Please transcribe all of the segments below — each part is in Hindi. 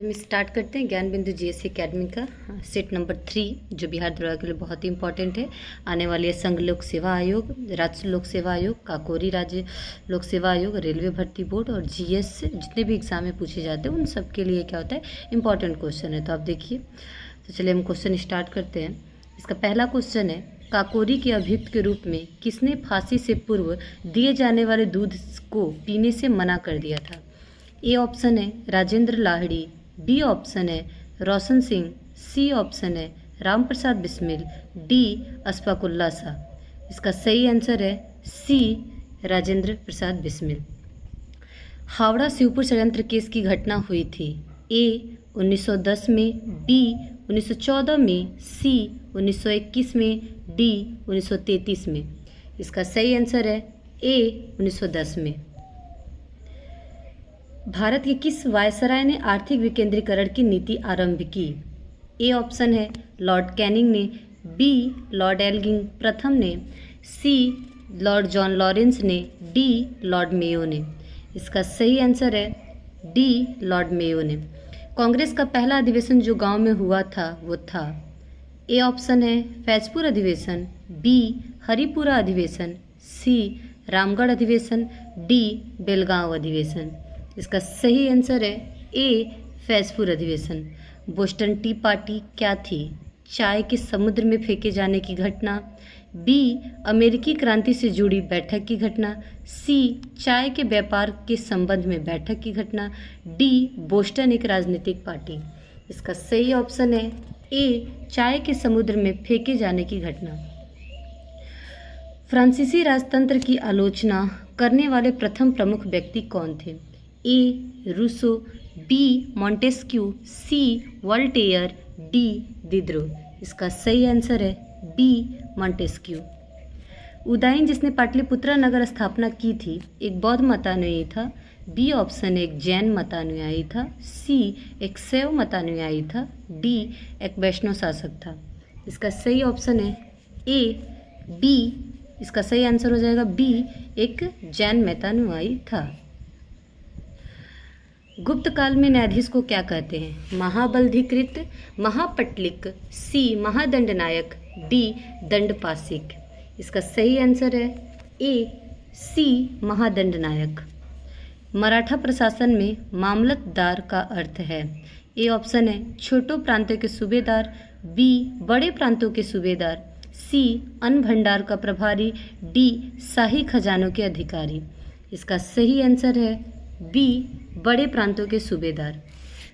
हम स्टार्ट करते हैं ज्ञान बिंदु जीएससी एकेडमी का सेट नंबर 3 जो बिहार दरोगा के लिए बहुत ही इंपॉर्टेंट है। आने वाली है संघ लोक सेवा आयोग, राज्य लोक सेवा आयोग, काकोरी राज्य लोक सेवा आयोग, रेलवे भर्ती बोर्ड और जीएस से जितने भी एग्जाम में पूछे जाते हैं उन सब के लिए क्या होता है, इंपॉर्टेंट क्वेश्चन है। तो आप देखिए, तो चलिए हम क्वेश्चन स्टार्ट करते हैं। इसका पहला क्वेश्चन है, काकोरी के अभियुक्त के रूप में किसने फांसी से पूर्व दिए जाने वाले दूध को पीने से मना कर दिया था? ए ऑप्शन है राजेंद्र लाहिड़ी, बी ऑप्शन है रोशन सिंह, सी ऑप्शन है राम प्रसाद बिस्मिल, डी अशफाकुल्ला शाह। इसका सही आंसर है सी राजेंद्र प्रसाद बिस्मिल। हावड़ा शिवपुर षड्यंत्र केस की घटना हुई थी। ए 1910 में, बी 1914 में, सी 1921 में, डी 1933 में। इसका सही आंसर है ए 1910 में। भारत के किस वायसराय ने आर्थिक विकेंद्रीकरण की नीति आरंभ की? ए ऑप्शन है लॉर्ड कैनिंग ने, बी लॉर्ड एल्गिंग प्रथम ने, सी लॉर्ड जॉन लॉरेंस ने, डी लॉर्ड मेयो ने। इसका सही आंसर है डी लॉर्ड मेयो ने। कांग्रेस का पहला अधिवेशन जो गांव में हुआ था वो था? ए ऑप्शन है फैजपुर अधिवेशन, बी हरिपुरा अधिवेशन, सी रामगढ़ अधिवेशन, डी बेलगांव अधिवेशन। इसका सही आंसर है ए फैजपुर अधिवेशन। बोस्टन टी पार्टी क्या थी? चाय के समुद्र में फेंके जाने की घटना, बी अमेरिकी क्रांति से जुड़ी बैठक की घटना, सी चाय के व्यापार के संबंध में बैठक की घटना, डी बोस्टन एक राजनीतिक पार्टी। इसका सही ऑप्शन है ए चाय के समुद्र में फेंके जाने की घटना। फ्रांसीसी राजतंत्र की आलोचना करने वाले प्रथम प्रमुख व्यक्ति कौन थे? ए रूसो, बी मॉन्टेस्क्यू, सी वोल्टेयर, डी दिद्रो। इसका सही आंसर है बी मॉन्टेस्क्यू। उदाइन जिसने पाटलिपुत्रा नगर स्थापना की थी एक बौद्ध मतानुयायी था, बी ऑप्शन एक जैन मतानुयायी था, सी एक शैव मतानुयायी था, डी एक वैष्णव शासक था। इसका सही ऑप्शन है ए बी। इसका सही आंसर हो जाएगा बी, एक जैन मतानुयायी था। गुप्त काल में न्यायाधीश को क्या कहते हैं? महाबल्धीकृत, महापटलिक, सी महादंडनायक, डी दंडपाशिक। इसका सही आंसर है ए सी महादंडनायक। मराठा प्रशासन में मामलतदार का अर्थ है? ए ऑप्शन है छोटों प्रांतों के सूबेदार, बी बड़े प्रांतों के सूबेदार, सी अन्न भंडार का प्रभारी, डी शाही खजानों के अधिकारी। इसका सही आंसर है बी बड़े प्रांतों के सूबेदार।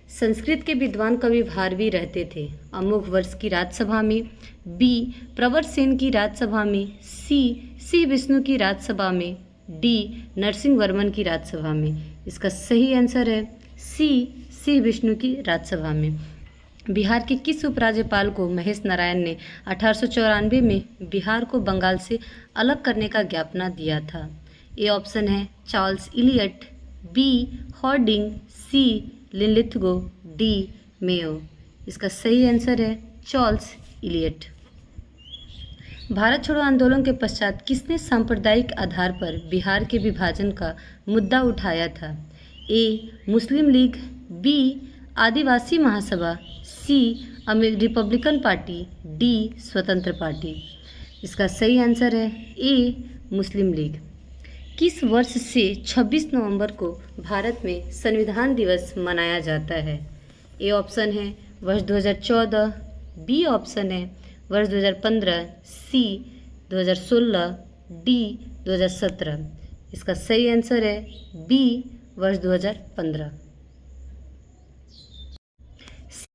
संस्कृत के विद्वान कवि भारवी रहते थे? अमोघ वर्ष की राजसभा में, बी प्रवर सेन की राजसभा में, सी विष्णु की राजसभा में, डी नरसिंह वर्मन की राजसभा में। इसका सही आंसर है सी विष्णु की राजसभा में। बिहार के किस उपराज्यपाल को महेश नारायण ने 1894 में बिहार को बंगाल से अलग करने का ज्ञापना दिया था? ए ऑप्शन है चार्ल्स इलियट, बी हॉर्डिंग, सी लिनलिथगो, डी मेयो। इसका सही आंसर है चार्ल्स इलियट। भारत छोड़ो आंदोलन के पश्चात किसने सांप्रदायिक आधार पर बिहार के विभाजन का मुद्दा उठाया था? ए मुस्लिम लीग, बी आदिवासी महासभा, सी रिपब्लिकन पार्टी, डी स्वतंत्र पार्टी। इसका सही आंसर है ए मुस्लिम लीग। किस वर्ष से 26 नवंबर को भारत में संविधान दिवस मनाया जाता है? ए ऑप्शन है वर्ष 2014, बी ऑप्शन है वर्ष 2015, सी 2016, डी 2017। इसका सही आंसर है बी वर्ष 2015।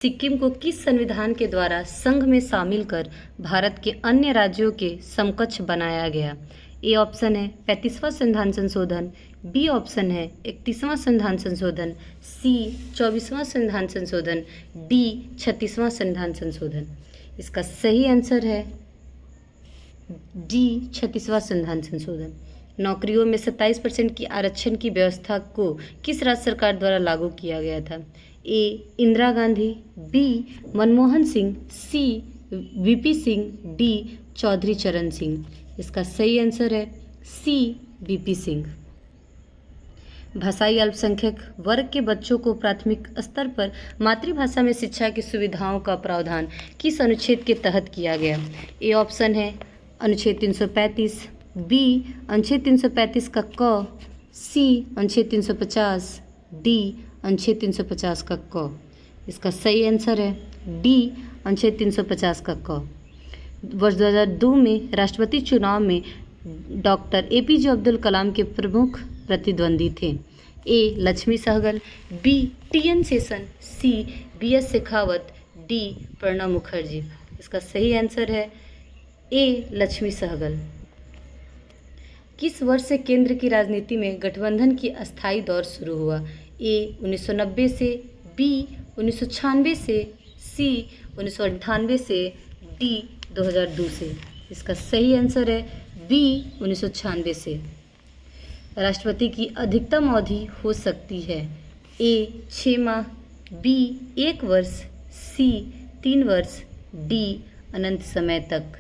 सिक्किम को किस संविधान के द्वारा संघ में शामिल कर भारत के अन्य राज्यों के समकक्ष बनाया गया? ए ऑप्शन है 35वां संविधान संशोधन, बी ऑप्शन है 31वां संविधान संशोधन, सी 24वां संविधान संशोधन, डी 36वां संविधान संशोधन। इसका सही आंसर है डी 36वां संविधान संशोधन। नौकरियों में 27% की आरक्षण की व्यवस्था को किस राज्य सरकार द्वारा लागू किया गया था? ए इंदिरा गांधी, बी मनमोहन सिंह, सी वीपी सिंह, डी चौधरी चरण सिंह। इसका सही आंसर है सी वीपी सिंह। भाषाई अल्पसंख्यक वर्ग के बच्चों को प्राथमिक स्तर पर मातृभाषा में शिक्षा की सुविधाओं का प्रावधान किस अनुच्छेद के तहत किया गया? ए ऑप्शन है अनुच्छेद 335, बी अनुच्छेद 335 का क, सी अनुच्छेद 350, डी अनुच्छेद 350 का क। इसका सही आंसर है डी अनुच्छेद 350 का क। वर्ष 2002 में राष्ट्रपति चुनाव में डॉक्टर APJ अब्दुल कलाम के प्रमुख प्रतिद्वंदी थे। ए लक्ष्मी सहगल, बी TN शेषन, सी BS शेखावत, डी प्रणब मुखर्जी। इसका सही आंसर है ए लक्ष्मी सहगल। किस वर्ष से केंद्र की राजनीति में गठबंधन की अस्थायी दौर शुरू हुआ? ए 1990 से, बी 1996 से, सी 1998 से, डी 2002 से। इसका सही आंसर है बी 1996 से। राष्ट्रपति की अधिकतम अवधि हो सकती है ए 6 माह, बी 1 वर्ष, सी 3 वर्ष, डी अनंत समय तक।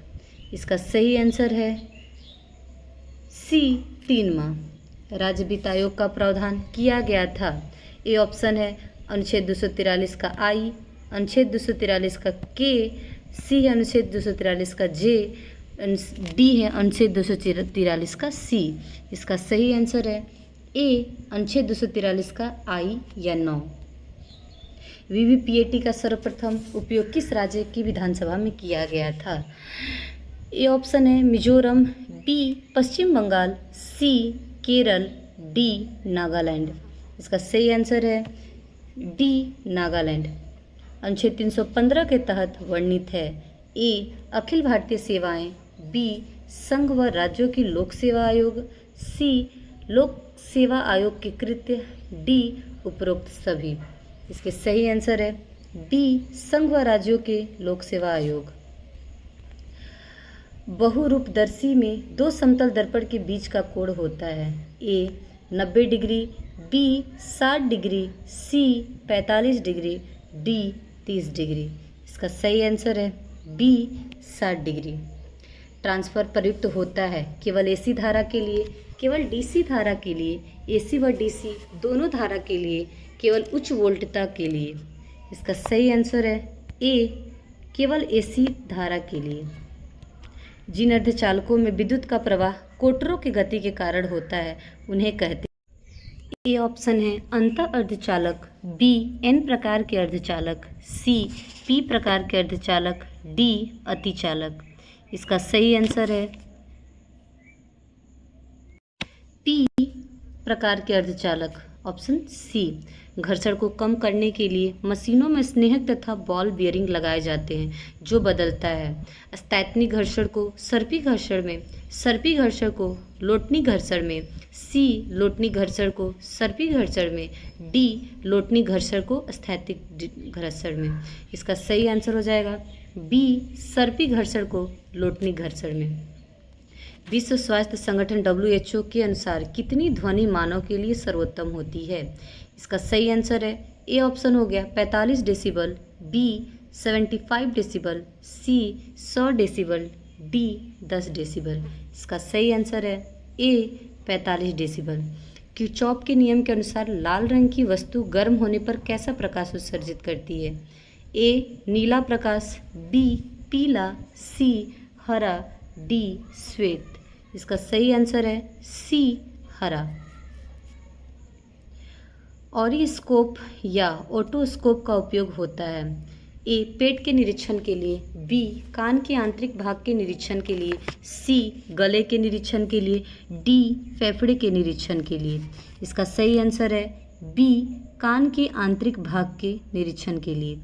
इसका सही आंसर है सी 3 माह। राज्य वित्त आयोग का प्रावधान किया गया था। ए ऑप्शन है अनुच्छेद 243 का आई, अनुच्छेद 243 का के, सी है अनुच्छेद 243 का जे, डी है अनुच्छेद 243 का सी। इसका सही आंसर है ए अनुच्छेद 243 का आई या 9। VVPAT का सर्वप्रथम उपयोग किस राज्य की विधानसभा में किया गया था? ए ऑप्शन है मिजोरम, बी पश्चिम बंगाल, सी केरल, डी नागालैंड। इसका सही आंसर है डी नागालैंड। अनुच्छेद 315 के तहत वर्णित है। ए अखिल भारतीय सेवाएं, बी संघ व राज्यों की लोक सेवा आयोग, सी लोक सेवा आयोग के कृत्य, डी उपरोक्त सभी। इसके सही आंसर है बी संघ व राज्यों के लोक सेवा आयोग। बहुरूपदर्शी में दो समतल दर्पण के बीच का कोण होता है। ए 90 डिग्री, बी 60 डिग्री, सी 45 डिग्री, डी 30 डिग्री। इसका सही आंसर है बी 60 डिग्री। ट्रांसफर प्रयुक्त होता है केवल AC धारा के लिए, केवल DC धारा के लिए, AC व DC दोनों धारा के लिए, केवल उच्च वोल्टता के लिए। इसका सही आंसर है ए केवल AC धारा के लिए। जिन अर्धचालकों में विद्युत का प्रवाह कोटरों की गति के कारण होता है उन्हें कहते हैं। ए ऑप्शन है अंतः अर्धचालक, बी N प्रकार के अर्धचालक, सी P प्रकार के अर्धचालक, डी अतिचालक। इसका सही आंसर है P प्रकार के अर्धचालक, ऑप्शन सी। घर्षण को कम करने के लिए मशीनों में स्नेहक तथा बॉल बियरिंग लगाए जाते हैं जो बदलता है। स्थैतिक घर्षण को सर्पी घर्षण में, सर्पी घर्षण को लोटनी घर्षण में, सी लोटनी घर्षण को सर्पी घर्षण में, डी लोटनी घर्षण को स्थैतिक घर्षण में। इसका सही आंसर हो जाएगा बी सर्पी घर्षण को लोटनी घर्षण में। विश्व स्वास्थ्य संगठन WHO के अनुसार कितनी ध्वनि मानव के लिए सर्वोत्तम होती है? इसका सही आंसर है ए ऑप्शन हो गया 45 डेसिबल, बी 75 डेसिबल, सी 100 डेसिबल, डी 10 डेसिबल। इसका सही आंसर है ए 45 डेसिबल। किरचॉफ के नियम के अनुसार लाल रंग की वस्तु गर्म होने पर कैसा प्रकाश उत्सर्जित करती है? ए नीला प्रकाश, बी पीला, सी हरा, डी श्वेत। इसका सही आंसर है सी हरा। ऑरिस्कोप या ओटोस्कोप का उपयोग होता है। ए पेट के निरीक्षण के लिए, बी कान के आंतरिक भाग के निरीक्षण के लिए, सी गले के निरीक्षण के लिए, डी फेफड़े के निरीक्षण के लिए। इसका सही आंसर है बी कान के आंतरिक भाग के निरीक्षण के लिए।